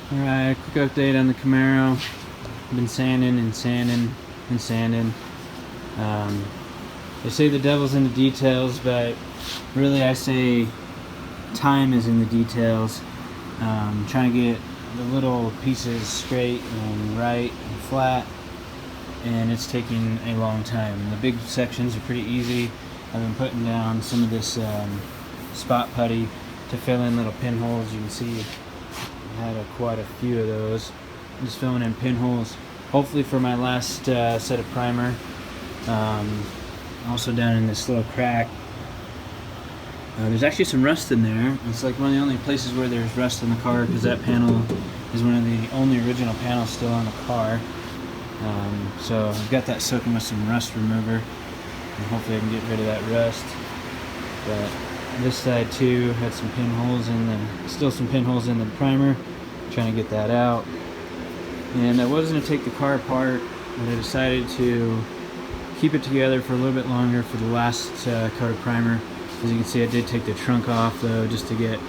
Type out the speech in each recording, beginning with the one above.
Alright, quick update on the Camaro. Been sanding and sanding and sanding. They say the devil's in the details, but really I say time is in the details. Trying to get the little pieces straight and right and flat, and it's taking a long time. The big sections are pretty easy. I've been putting down some of this spot putty to fill in little pinholes. You can see I had quite a few of those. I'm just filling in pinholes, hopefully for my last set of primer. Also down in this little crack, there's actually some rust in there. It's like one of the only places where there's rust in the car, because that panel is one of the only original panels still on the car. So I've got that soaking with some rust remover, and hopefully I can get rid of that rust. But this side too had some pinholes in the, still some pinholes in the primer. Trying to get that out. And I was going to take the car apart, but I decided to keep it together for a little bit longer for the last coat of primer. As you can see, I did take the trunk off though, just to get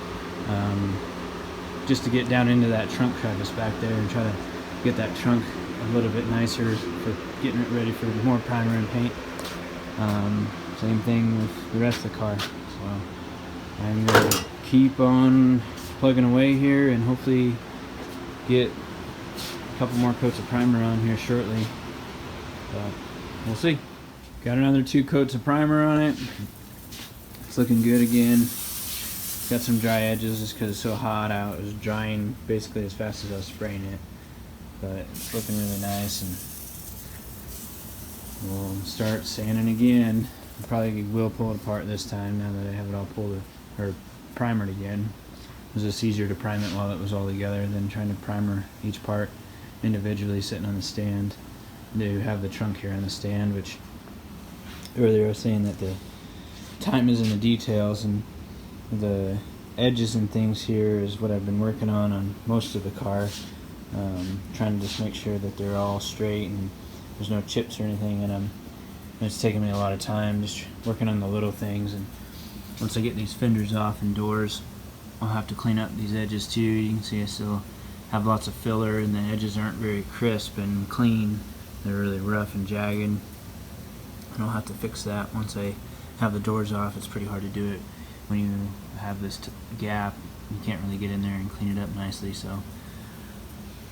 down into that trunk crevice back there and try to get that trunk a little bit nicer for getting it ready for more primer and paint. Same thing with the rest of the car. So I'm going to keep on plugging away here and hopefully get a couple more coats of primer on here shortly. But we'll see. Got another 2 coats of primer on it. It's looking good again. Got some dry edges just because it's so hot out. It was drying basically as fast as I was spraying it. But it's looking really nice, and we'll start sanding again. I probably will pull it apart this time now that I have it all pulled or primered again. It was just easier to prime it while it was all together than trying to primer each part individually sitting on the stand. To have the trunk here on the stand, which earlier I was saying that the time is in the details, and the edges and things here is what I've been working on most of the car. Trying to just make sure that they're all straight and there's no chips or anything in them. And it's taking me a lot of time just working on the little things, and once I get these fenders off and doors, I'll have to clean up these edges too. You can see I still have lots of filler and the edges aren't very crisp and clean. They're really rough and jagged, and I'll have to fix that once I have the doors off. It's pretty hard to do it when you have this gap. You can't really get in there and clean it up nicely, so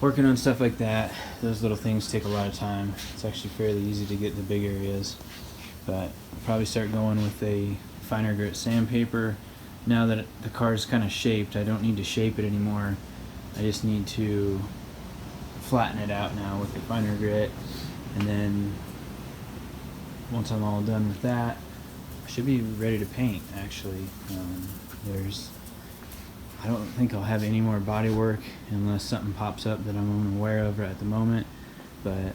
working on stuff like that, those little things take a lot of time. It's actually fairly easy to get the big areas, but I'll probably start going with a finer grit sandpaper. Now that the car is kind of shaped, I don't need to shape it anymore. I just need to flatten it out now with the finer grit, and then once I'm all done with that, I should be ready to paint actually. I don't think I'll have any more body work unless something pops up that I'm unaware of at the moment, but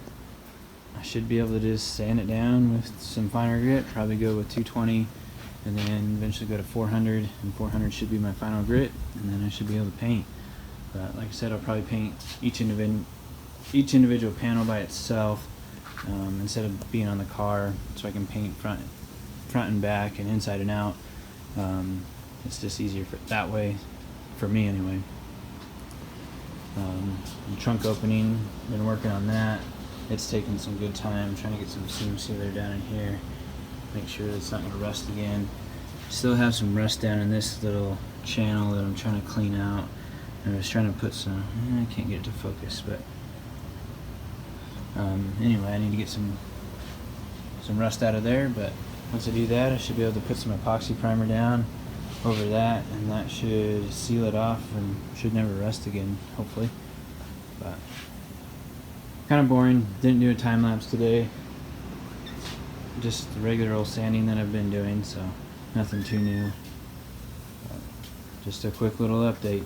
I should be able to just sand it down with some finer grit, probably go with 220 and then eventually go to 400, and 400 should be my final grit, and then I should be able to paint. But like I said, I'll probably paint each individual panel by itself instead of being on the car, so I can paint front and back and inside and out. It's just easier that way for me anyway. The trunk opening, been working on that. It's taken some good time trying to get some seam sealer down in here, make sure it's not going to rust again. Still have some rust down in this little channel that I'm trying to clean out. I was trying to put some, I can't get it to focus, but anyway, I need to get some rust out of there. But once I do that, I should be able to put some epoxy primer down over that, and that should seal it off and should never rust again, hopefully. But kind of boring. Didn't do a time lapse today, just the regular old sanding that I've been doing, so nothing too new. But just a quick little update.